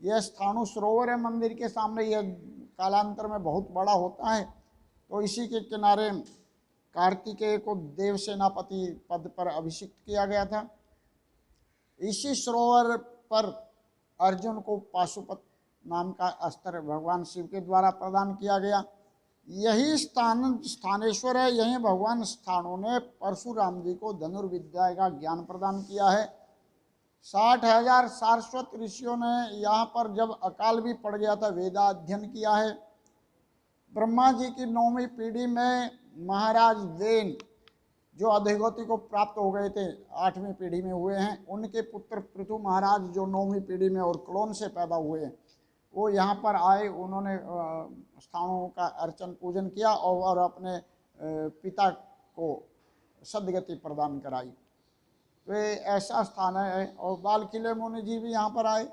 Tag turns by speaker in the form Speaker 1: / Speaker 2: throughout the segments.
Speaker 1: यह स्थाणु सरोवर है मंदिर के सामने, यह कालांतर में बहुत बड़ा होता है। तो इसी के किनारे कार्तिकेय को देव सेनापति पद पर अभिषिक्त किया गया था। इसी सरोवर पर अर्जुन को पाशुपत नाम का अस्त्र भगवान शिव के द्वारा प्रदान किया गया। यही स्थानेश्वर है, यही भगवान स्थाणु ने परशुराम जी को धनुर्विद्या का ज्ञान प्रदान किया है। 60,000 सारस्वत ऋषियों ने यहाँ पर जब अकाल भी पड़ गया था वेदाध्ययन किया है। ब्रह्मा जी की 9वीं पीढ़ी में महाराज वेन जो अधिगति को प्राप्त हो गए थे 8वीं पीढ़ी में हुए हैं, उनके पुत्र पृथु महाराज जो 9वीं पीढ़ी में और क्लोन से पैदा हुए हैं, वो यहाँ पर आए। उन्होंने स्थानों का अर्चन पूजन किया और अपने पिता को सदगति प्रदान कराई। तो ये ऐसा स्थान है। और बालखिले मुनि जी भी यहाँ पर आए।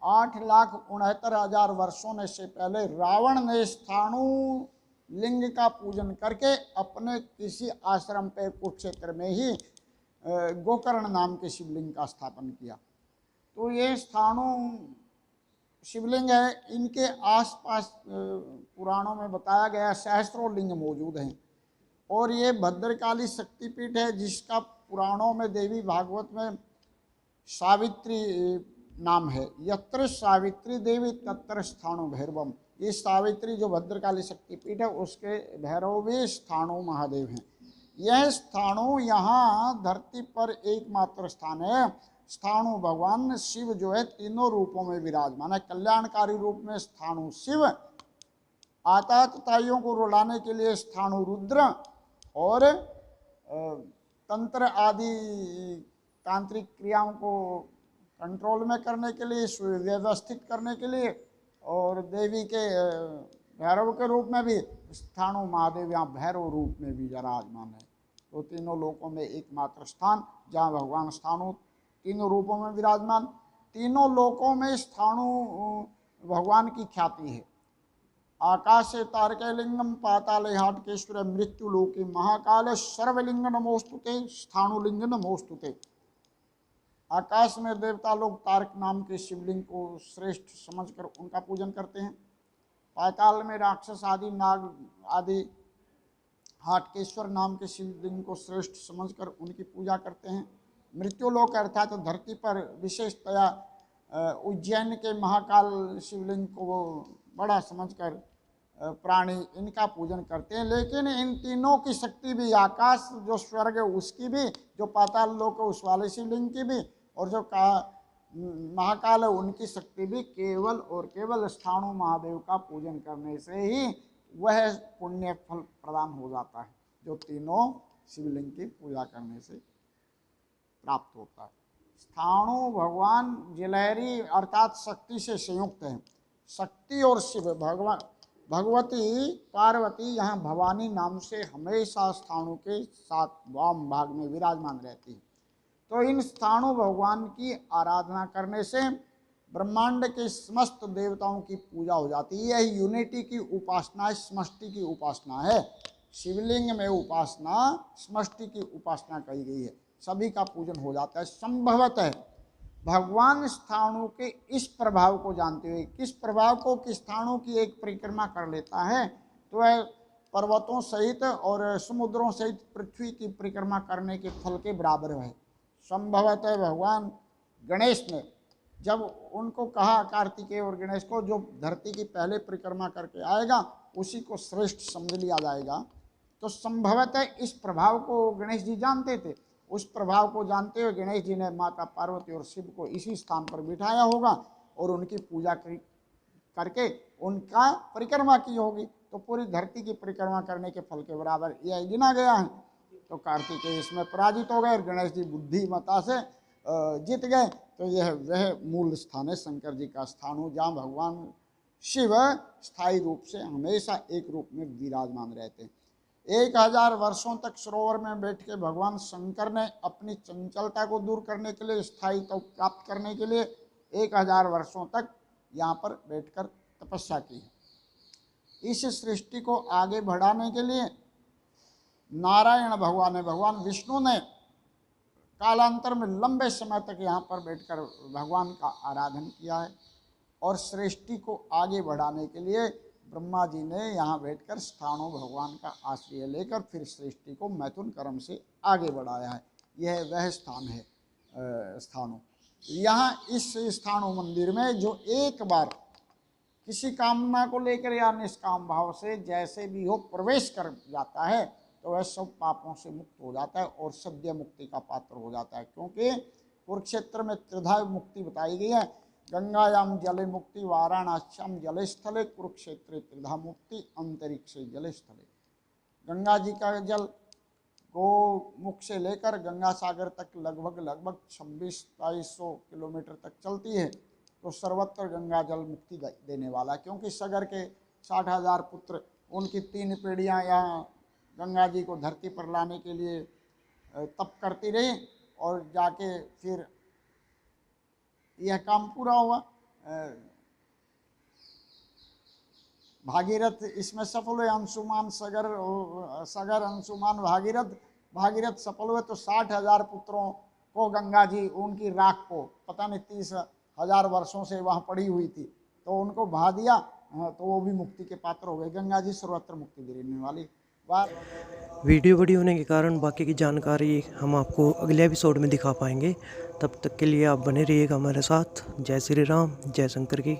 Speaker 1: 8,69,000 वर्षों से पहले रावण ने स्थाणु लिंग का पूजन करके अपने किसी आश्रम पे कुरुक्षेत्र में ही गोकर्ण नाम के शिवलिंग का स्थापन किया। तो ये स्थाणु शिवलिंग है। इनके आसपास पुराणों में बताया गया सहस्त्रों लिंग मौजूद हैं। और ये भद्रकाली शक्तिपीठ है, जिसका पुराणों में देवी भागवत में सावित्री नाम है। यत्र सावित्री देवी तत्र स्थाणु भैरवम। ये सावित्री जो भद्रकाली शक्तिपीठ है उसके भैरव भी स्थाणु महादेव हैं। यह स्थाणु यहाँ धरती पर एकमात्र स्थान है। स्थाणु भगवान शिव जो है तीनों रूपों में विराजमान है। कल्याणकारी रूप में स्थाणु शिव, आतताइयों को रुलाने के लिए स्थाणु रुद्र, और तंत्र आदि तांत्रिक क्रियाओं को कंट्रोल में करने के लिए, सुव्यवस्थित करने के लिए, और देवी के भैरव के रूप में भी स्थाणु महादेव यहाँ भैरव रूप में भी विराजमान है। तो तीनों लोकों में एकमात्र स्थान जहाँ भगवान स्थाणु तीनों रूपों में विराजमान। तीनों लोकों में स्थाणु भगवान की ख्याति है। आकाशे तारकलिंगम पाताले हाटकेश्वर मृत्युलोके महाकाल सर्वलिंग नमोस्तुते स्थाणुलिंग नमोस्तुते। आकाश में देवता लोग तारक नाम के शिवलिंग को श्रेष्ठ समझकर उनका पूजन करते हैं। पाताल में राक्षस आदि नाग आदि हाटकेश्वर नाम के शिवलिंग को श्रेष्ठ समझकर उनकी पूजा करते हैं। मृत्युलोक अर्थात तो धरती पर विशेषतया उज्जैन के महाकाल शिवलिंग को बड़ा समझकर प्राणी इनका पूजन करते हैं। लेकिन इन तीनों की शक्ति भी, आकाश जो स्वर्ग है उसकी भी, जो पाताल लोक है उस वाले शिवलिंग की भी, और जो महाकाल है उनकी शक्ति भी केवल और केवल स्थाणु महादेव का पूजन करने से ही वह पुण्य फल प्रदान हो जाता है, जो तीनों शिवलिंग की पूजा करने से प्राप्त होता है। स्थाणु भगवान जिलहरी अर्थात शक्ति से संयुक्त हैं। शक्ति और शिव भगवती पार्वती यहाँ भवानी नाम से हमेशा स्थाणु के साथ वाम भाग में विराजमान रहती है। तो इन स्थाणु भगवान की आराधना करने से ब्रह्मांड के समस्त देवताओं की पूजा हो जाती है। यह यूनिटी की उपासना, समष्टि की उपासना है। शिवलिंग में उपासना समष्टि की उपासना कही गई है। सभी का पूजन हो जाता है। संभवतः भगवान स्थाणु के इस प्रभाव को जानते हुए, किस प्रभाव को कि स्थाणु की एक परिक्रमा कर लेता है तो वह पर्वतों सहित और समुद्रों सहित पृथ्वी की परिक्रमा करने के फल के बराबर है। संभवतः भगवान गणेश ने जब उनको कहा, कार्तिकेय और गणेश को, जो धरती की पहले परिक्रमा करके आएगा उसी को श्रेष्ठ समझ लिया जाएगा, तो संभवतः इस प्रभाव को गणेश जी जानते थे। उस प्रभाव को जानते हुए गणेश जी ने माता पार्वती और शिव को इसी स्थान पर बिठाया होगा और उनकी पूजा करके उनका परिक्रमा की होगी। तो पूरी धरती की परिक्रमा करने के फल के बराबर यह गिना गया है। तो कार्तिकेय इसमें पराजित हो गए और गणेश जी बुद्धिमता से जीत गए। तो यह वह मूल स्थान है शंकर जी का स्थान, जहाँ भगवान शिव स्थायी रूप से हमेशा एक रूप में विराजमान रहते हैं। 1000 वर्षों तक सरोवर में बैठ के भगवान शंकर ने अपनी चंचलता को दूर करने के लिए, स्थायित्व प्राप्त करने के लिए 1000 वर्षों तक यहाँ पर बैठकर तपस्या की। इस सृष्टि को आगे बढ़ाने के लिए नारायण भगवान विष्णु ने कालांतर में लंबे समय तक यहाँ पर बैठकर भगवान का आराधन किया है। और सृष्टि को आगे बढ़ाने के लिए ब्रह्मा जी ने यहाँ बैठकर स्थाणु भगवान का आश्रय लेकर फिर सृष्टि को मैथुन कर्म से आगे बढ़ाया है। यह वह स्थान है स्थाणु। यहाँ इस स्थाणु मंदिर में जो एक बार किसी कामना को लेकर या निष्काम भाव से जैसे भी हो प्रवेश कर जाता है तो वह सब पापों से मुक्त हो जाता है और सद्य मुक्ति का पात्र हो जाता है। क्योंकि कुरुक्षेत्र में त्रिधा मुक्ति बताई गई है। गंगायाम जले मुक्ति, वाराणस्याम जल स्थले, कुरुक्षेत्र त्रिधा मुक्ति, अंतरिक्ष जल स्थले। गंगा जी का जल गोमुख से लेकर गंगा सागर तक लगभग 2600-2700 किलोमीटर तक चलती है। तो सर्वत्र गंगा जल मुक्ति देने वाला, क्योंकि सगर के 60,000 पुत्र उनकी 3 पीढ़ियाँ यहाँ गंगा जी को धरती पर लाने के लिए तप करती रही और जाके फिर यह काम पूरा हुआ। भागीरथ इसमें सफल हुए, अंशुमान सगर अंशुमान भागीरथ सफल हुए। तो 60,000 पुत्रों को गंगा जी उनकी राख को पता नहीं 30,000 वर्षों से वहाँ पड़ी हुई थी, तो उनको बहा दिया, तो वो भी मुक्ति के पात्र हो गए। गंगा जी सर्वत्र मुक्ति देने वाली बात।
Speaker 2: वीडियो बड़ी होने के कारण बाकी की जानकारी हम आपको अगले एपिसोड में दिखा पाएंगे। तब तक के लिए आप बने रहिएगा हमारे साथ। जय श्री राम, जय शंकर की।